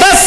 10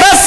10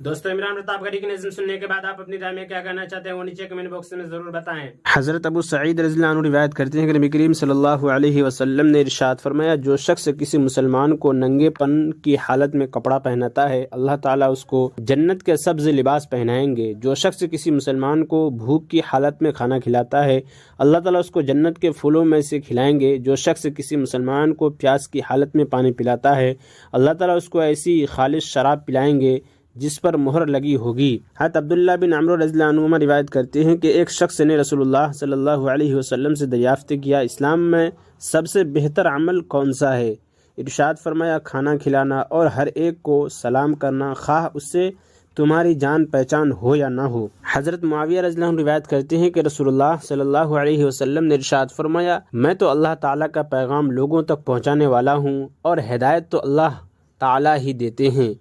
دوستو عمران پرتاپ گڑھی کی نظم سننے کے بعد آپ اپنی رائے میں کیا کہنا چاہتے ہیں وہ نیچے کمنٹ باکس میں ضرور بتائیں۔ حضرت ابو سعید رضی اللہ عنہ روایت کرتے ہیں کہ نبی کریم صلی اللہ علیہ وسلم نے ارشاد فرمایا، جو شخص کسی مسلمان کو ننگے پن کی حالت میں کپڑا پہناتا ہے اللہ تعالیٰ اس کو جنت کے سبز لباس پہنائیں گے۔ جو شخص کسی مسلمان کو بھوک کی حالت میں کھانا کھلاتا ہے اللہ تعالیٰ اس کو جنت کے پھولوں میں سے کھلائیں گے۔ جو شخص کسی مسلمان کو پیاس کی حالت میں پانی پلاتا ہے اللہ تعالیٰ اس کو ایسی خالص شراب پلائیں گے جس پر مہر لگی ہوگی۔ حضرت عبداللہ بن عمرو رضی اللہ عنہما روایت کرتے ہیں کہ ایک شخص نے رسول اللہ صلی اللہ علیہ وسلم سے دریافت کیا، اسلام میں سب سے بہتر عمل کون سا ہے؟ ارشاد فرمایا، کھانا کھلانا اور ہر ایک کو سلام کرنا، خواہ اس سے تمہاری جان پہچان ہو یا نہ ہو۔ حضرت معاویہ رضی اللہ عنہ روایت کرتے ہیں کہ رسول اللہ صلی اللہ علیہ وسلم نے ارشاد فرمایا، میں تو اللہ تعالیٰ کا پیغام لوگوں تک پہنچانے والا ہوں اور ہدایت تو اللہ تعالیٰ ہی دیتے ہیں۔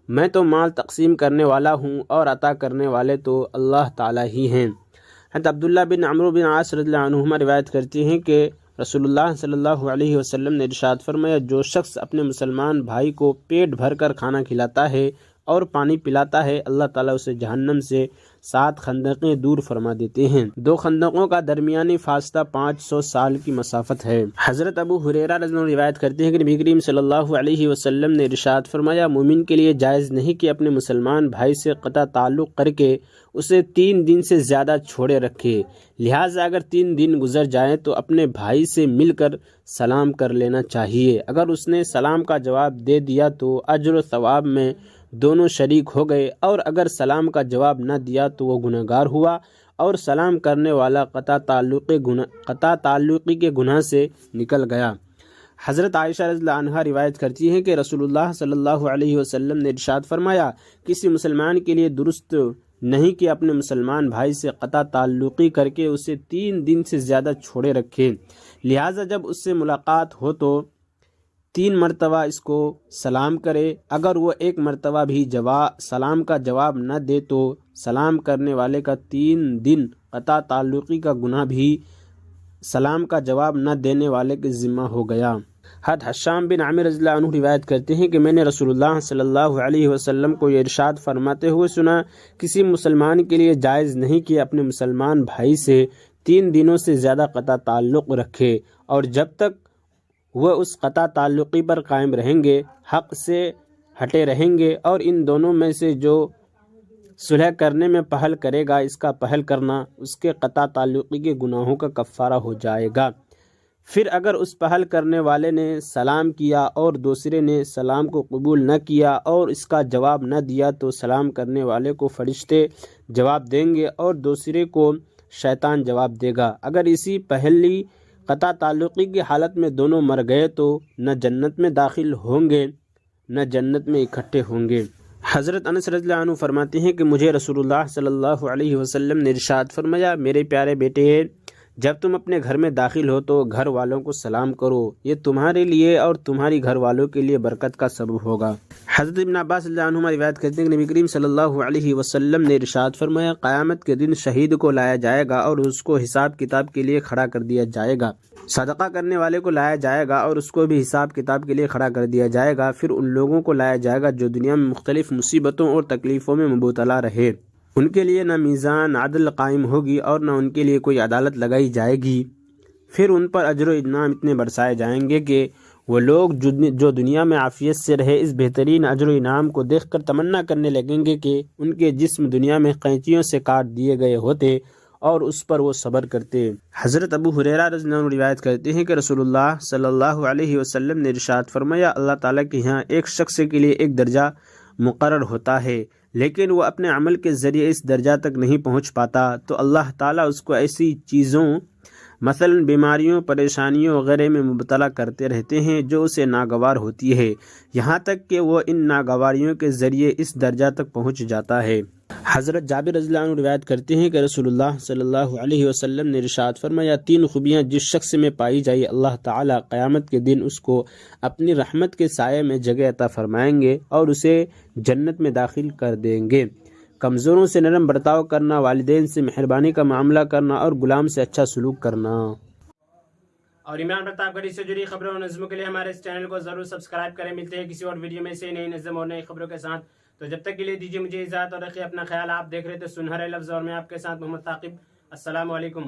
میں تو مال تقسیم کرنے والا ہوں اور عطا کرنے والے تو اللہ تعالیٰ ہی ہیں۔ حضرت عبداللہ بن عمرو بن عاص رضی اللہ عنہما روایت کرتے ہیں کہ رسول اللہ صلی اللہ علیہ وسلم نے ارشاد فرمایا، جو شخص اپنے مسلمان بھائی کو پیٹ بھر کر کھانا کھلاتا ہے اور پانی پلاتا ہے اللہ تعالیٰ اسے جہنم سے 7 خندقیں دور فرما دیتے ہیں۔ 2 خندقوں کا درمیانی فاصلہ 500 سال کی مسافت ہے۔ حضرت ابو ہریرہ رضی اللہ عنہ روایت کرتے ہیں کہ نبی کریم صلی اللہ علیہ وسلم نے ارشاد فرمایا، مومن کے لیے جائز نہیں کہ اپنے مسلمان بھائی سے قطع تعلق کر کے اسے 3 دن سے زیادہ چھوڑے رکھے، لہٰذا اگر 3 دن گزر جائیں تو اپنے بھائی سے مل کر سلام کر لینا چاہیے۔ اگر اس نے سلام کا جواب دے دیا تو اجر و ثواب میں دونوں شریک ہو گئے، اور اگر سلام کا جواب نہ دیا تو وہ گنہگار ہوا اور سلام کرنے والا قطع تعلقی کے گناہ سے نکل گیا۔ حضرت عائشہ رضی اللہ عنہا روایت کرتی ہیں کہ رسول اللہ صلی اللہ علیہ وسلم نے ارشاد فرمایا، کسی مسلمان کے لیے درست نہیں کہ اپنے مسلمان بھائی سے قطع تعلقی کر کے اسے 3 دن سے زیادہ چھوڑے رکھے، لہٰذا جب اس سے ملاقات ہو تو 3 مرتبہ اس کو سلام کرے۔ اگر وہ 1 مرتبہ بھی سلام کا جواب نہ دے تو سلام کرنے والے کا 3 دن قطع تعلقی کا گناہ بھی سلام کا جواب نہ دینے والے کے ذمہ ہو گیا۔ حضرت حشام بن عامر رضی اللہ عنہ روایت کرتے ہیں کہ میں نے رسول اللہ صلی اللہ علیہ وسلم کو یہ ارشاد فرماتے ہوئے سنا، کسی مسلمان کے لیے جائز نہیں کہ اپنے مسلمان بھائی سے 3 دنوں سے زیادہ قطع تعلق رکھے، اور جب تک وہ اس قطع تعلقی پر قائم رہیں گے حق سے ہٹے رہیں گے، اور ان دونوں میں سے جو صلح کرنے میں پہل کرے گا اس کا پہل کرنا اس کے قطع تعلقی کے گناہوں کا کفارہ ہو جائے گا۔ پھر اگر اس پہل کرنے والے نے سلام کیا اور دوسرے نے سلام کو قبول نہ کیا اور اس کا جواب نہ دیا تو سلام کرنے والے کو فرشتے جواب دیں گے اور دوسرے کو شیطان جواب دے گا۔ اگر اسی پہلی قطع تعلقی کی حالت میں دونوں مر گئے تو نہ جنت میں داخل ہوں گے نہ جنت میں اکٹھے ہوں گے۔ حضرت انس رضی اللہ عنہ فرماتے ہیں کہ مجھے رسول اللہ صلی اللہ علیہ وسلم نے ارشاد فرمایا، میرے پیارے بیٹے، جب تم اپنے گھر میں داخل ہو تو گھر والوں کو سلام کرو، یہ تمہارے لیے اور تمہاری گھر والوں کے لیے برکت کا سبب ہوگا۔ حضرت ابن عباس رضی اللہ عنہما روایت کرتے ہیں کہ نبی کریم صلی اللہ علیہ وسلم نے ارشاد فرمایا، قیامت کے دن شہید کو لایا جائے گا اور اس کو حساب کتاب کے لیے کھڑا کر دیا جائے گا، صدقہ کرنے والے کو لایا جائے گا اور اس کو بھی حساب کتاب کے لیے کھڑا کر دیا جائے گا، پھر ان لوگوں کو لایا جائے گا جو دنیا میں مختلف مصیبتوں اور تکلیفوں میں مبتلا رہے، ان کے لیے نہ میزان عدل قائم ہوگی اور نہ ان کے لیے کوئی عدالت لگائی جائے گی، پھر ان پر اجر و انعام اتنے برسائے جائیں گے کہ وہ لوگ جو دنیا میں عافیت سے رہے اس بہترین اجر و انعام کو دیکھ کر تمنا کرنے لگیں گے کہ ان کے جسم دنیا میں قینچیوں سے کاٹ دیے گئے ہوتے اور اس پر وہ صبر کرتے۔ حضرت ابو ہریرہ رضی اللہ عنہ روایت کرتے ہیں کہ رسول اللہ صلی اللہ علیہ وسلم نے ارشاد فرمایا، اللہ تعالیٰ کے یہاں ایک شخص کے لیے ایک درجہ مقرر ہوتا ہے، لیکن وہ اپنے عمل کے ذریعے اس درجہ تک نہیں پہنچ پاتا تو اللہ تعالیٰ اس کو ایسی چیزوں مثلا بیماریوں، پریشانیوں وغیرہ میں مبتلا کرتے رہتے ہیں جو اسے ناگوار ہوتی ہے، یہاں تک کہ وہ ان ناگواریوں کے ذریعے اس درجہ تک پہنچ جاتا ہے۔ حضرت جابر رضی اللہ عنہ روایت کرتے ہیں کہ رسول اللہ صلی اللہ علیہ وسلم نے ارشاد فرمایا، 3 خوبیاں جس شخص میں پائی جائے اللہ تعالیٰ قیامت کے دن اس کو اپنی رحمت کے سائے میں جگہ عطا فرمائیں گے اور اسے جنت میں داخل کر دیں گے۔ کمزوروں سے نرم برتاؤ کرنا، والدین سے مہربانی کا معاملہ کرنا اور غلام سے اچھا سلوک کرنا۔ اور عمران پرتاپ گڑھی سے جڑی خبروں اور نظموں کے لیے ہمارے اس چینل کو ضرور سبسکرائب کریں۔ ملتے ہیں کسی اور ویڈیو میں سے نئی نظم اور نئی خبروں کے ساتھ، تو جب تک کے لیے دیجیے مجھے اجازت اور رکھیے اپنا خیال. آپ دیکھ رہے تھے سنہرے لفظ اور میں آپ کے ساتھ محمد ثاقب. السلام علیکم.